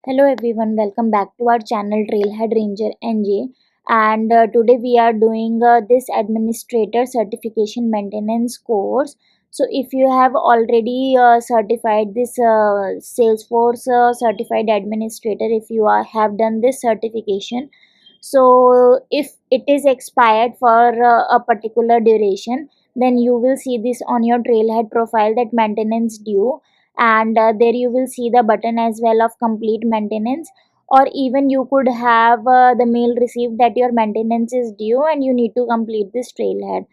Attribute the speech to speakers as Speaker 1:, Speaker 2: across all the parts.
Speaker 1: Hello everyone, welcome back to our channel Trailhead Ranger NJ. And today we are doing this administrator certification maintenance course. So if you have already certified this Salesforce certified administrator, if you have done this certification, so if it is expired for a particular duration, then you will see this on your Trailhead profile that maintenance due, and there you will see the button as well of complete maintenance, or even you could have the mail received that your maintenance is due and you need to complete this Trailhead.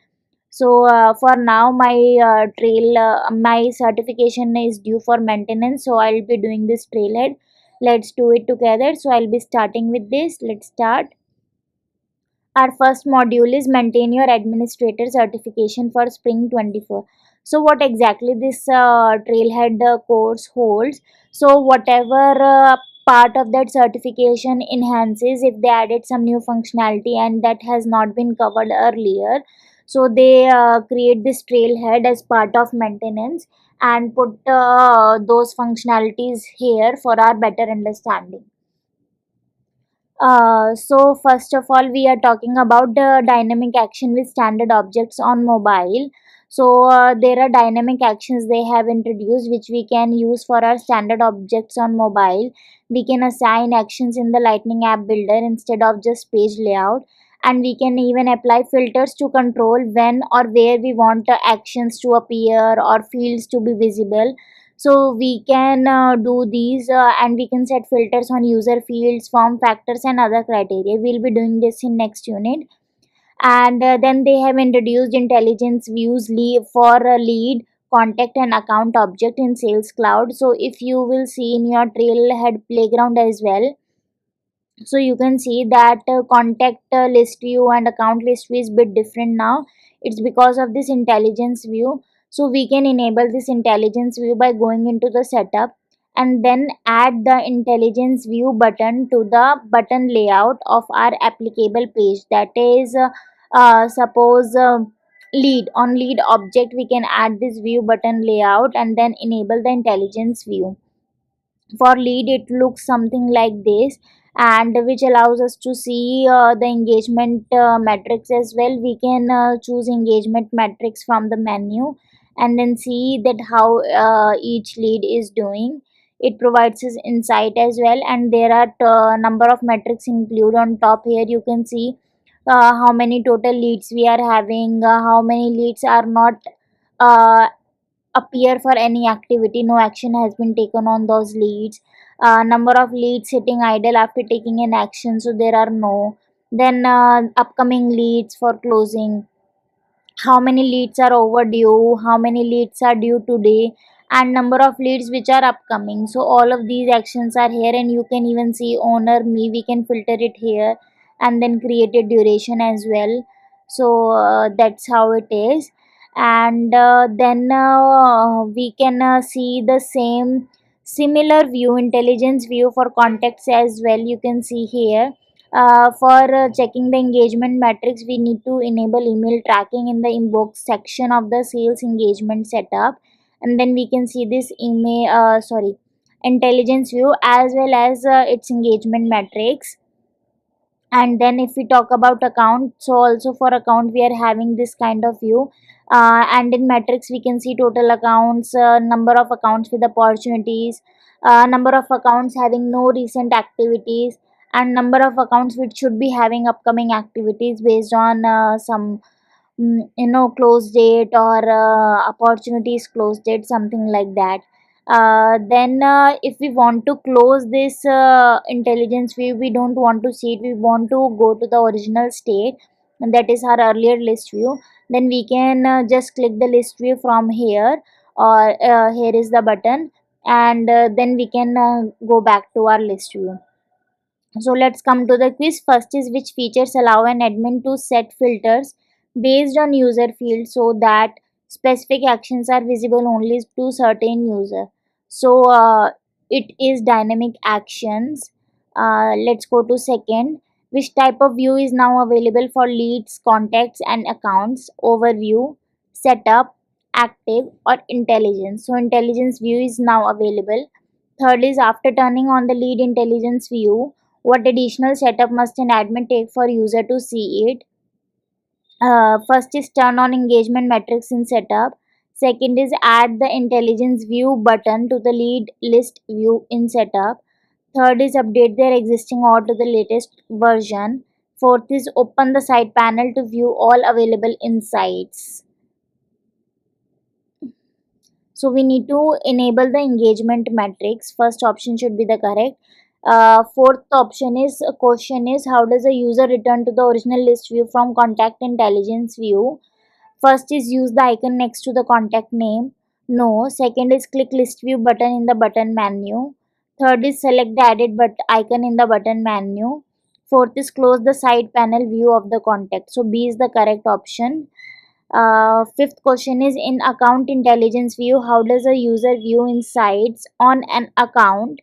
Speaker 1: So for now my certification is due for maintenance, so I'll be doing this Trailhead. Let's do it together. So I'll be starting with this. Let's start. Our first module is maintain your administrator certification for spring 24. So what exactly this Trailhead course holds? So whatever part of that certification enhances, if they added some new functionality and that has not been covered earlier, so they create this Trailhead as part of maintenance and put those functionalities here for our better understanding. So first of all, we are talking about the dynamic action with standard objects on mobile. So there are dynamic actions they have introduced which we can use for our standard objects on mobile. We can assign actions in the Lightning app builder instead of just page layout, and we can even apply filters to control when or where we want the actions to appear or fields to be visible. So we can do these and we can set filters on user fields, form factors and other criteria. We'll be doing this in next unit. And then they have introduced intelligence views for lead, contact and account object in Sales Cloud. So if you will see in your Trailhead playground as well, so you can see that contact list view and account list view is bit different now. It's because of this intelligence view. So we can enable this intelligence view by going into the setup and then add the intelligence view button to the button layout of our applicable page. That is suppose lead object, we can add this view button layout and then enable the intelligence view. For lead it looks something like this, and which allows us to see the engagement metrics as well. We can choose engagement metrics from the menu and then see that how each lead is doing. It provides us insight as well, and there are number of metrics included on top. Here you can see how many total leads we are having, how many leads are not uh, appear for any activity, no action has been taken on those leads. Number of leads sitting idle after taking an action, so there are no. Then upcoming leads for closing, how many leads are overdue, how many leads are due today, and number of leads which are upcoming. So all of these actions are here, and you can even see owner me, we can filter it here and then create a duration as well. So that's how it is. And then we can see the similar view, intelligence view for contacts as well. You can see here for checking the engagement metrics, we need to enable email tracking in the inbox section of the sales engagement setup, and then we can see this intelligence view as well as its engagement metrics. And then if we talk about account, so also for account we are having this kind of view, and in metrics we can see total accounts, number of accounts with opportunities, number of accounts having no recent activities, and number of accounts which should be having upcoming activities based on some close date or opportunities close date, something like that. Then if we want to close this intelligence view, we don't want to see it, we want to go to the original state, and that is our earlier list view. Then we can just click the list view from here, or here is the button, and then we can go back to our list view. So let's come to the quiz. First is, which features allow an admin to set filters based on user field so that specific actions are visible only to certain user. So it is dynamic actions. Let's go to second. Which type of view is now available for leads, contacts and accounts? Overview, setup, active or intelligence. So intelligence view is now available. Third is after turning on the lead intelligence view, what additional setup must an admin take for user to see it? First is turn on engagement metrics in setup. Second is add the intelligence view button to the lead list view in setup. Third is update their existing or to the latest version. Fourth is open the side panel to view all available insights. So we need to enable the engagement metrics. First option should be the correct. Fourth option is question is how does a user return to the original list view from contact intelligence view? First is use the icon next to the contact name. No. Second is click list view button in the button menu. Third is select the added but icon in the button menu. Fourth is close the side panel view of the contact. So B is the correct option. Fifth question is in account intelligence view, how does a user view insights on an account?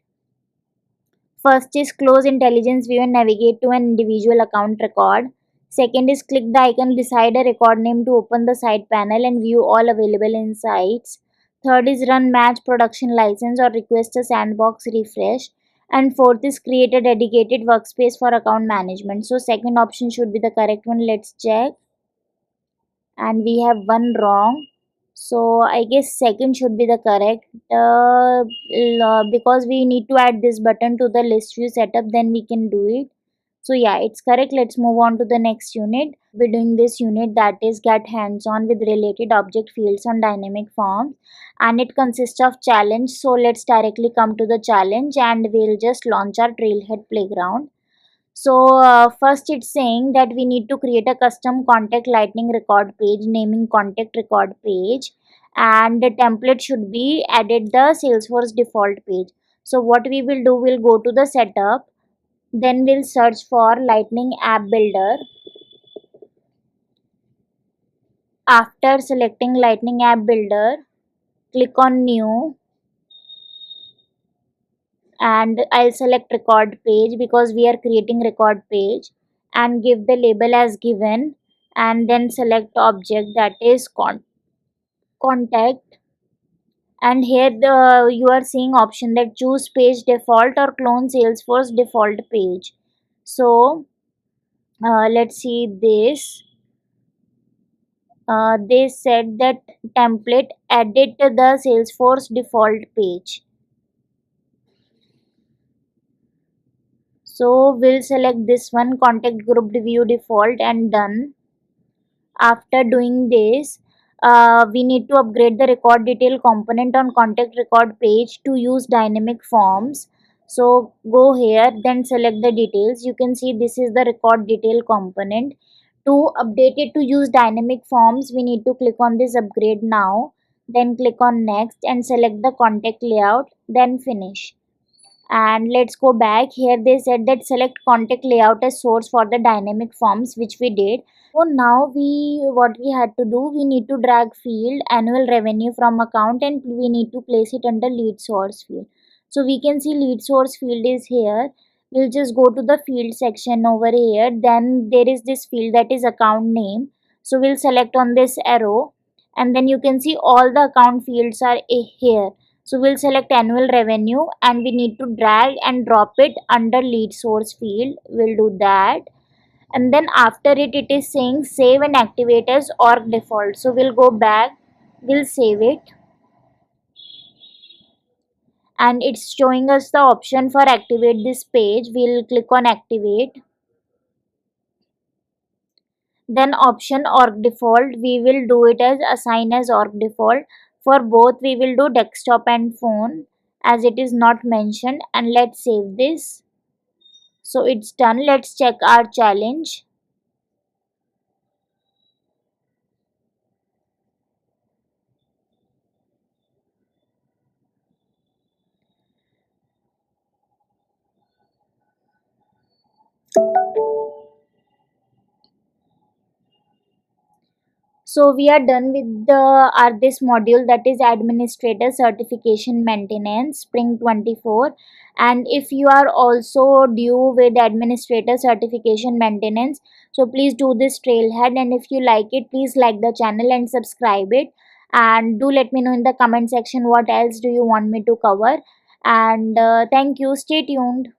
Speaker 1: First is close intelligence view and navigate to an individual account record. Second is click the icon beside a record name to open the side panel and view all available insights. Third is run match production license or request a sandbox refresh. And fourth is create a dedicated workspace for account management. So second option should be the correct one. Let's check. And we have one wrong, so I guess second should be the correct, because we need to add this button to the list view setup, then we can do it. So yeah, it's correct. Let's move on to the next unit. We're doing this unit, that is get hands on with related object fields on dynamic forms, and it consists of challenge. So let's directly come to the challenge and we'll just launch our Trailhead playground. So first it's saying that we need to create a custom contact lightning record page, naming contact record page, and the template should be added the Salesforce default page. So what we will do, we'll go to the setup, then we'll search for lightning app builder. After selecting lightning app builder, click on new, and I'll select record page because we are creating record page, and give the label as given, and then select object, that is contact. And here you are seeing option that choose page default or clone Salesforce default page. So let's see this. They said that template edit the Salesforce default page. So we'll select this one, contact grouped view default, and done. After doing this, we need to upgrade the record detail component on contact record page to use dynamic forms. So go here, then select the details. You can see this is the record detail component. To update it to use dynamic forms, we need to click on this upgrade now, then click on next and select the contact layout, then finish. And let's go back. Here they said that select contact layout as source for the dynamic forms, which we did. So now what we had to do, we need to drag field annual revenue from account and we need to place it under lead source field. So we can see lead source field is here. We'll just go to the field section over here, then there is this field that is account name. So we'll select on this arrow, and then you can see all the account fields are here. So we'll select annual revenue and we need to drag and drop it under lead source field. We'll do that. And then after it is saying save and activate as org default. So we'll go back, we'll save it. And it's showing us the option for activate this page. We'll click on activate. Then option org default, we will do it as assign as org default. For both we will do desktop and phone as it is not mentioned, and let's save this. So it's done. Let's check our challenge. So we are done with the this module, that is administrator certification maintenance spring 24. And if you are also due with administrator certification maintenance, so please do this Trailhead, and if you like it, please like the channel and subscribe it, and do let me know in the comment section what else do you want me to cover. And thank you. Stay tuned.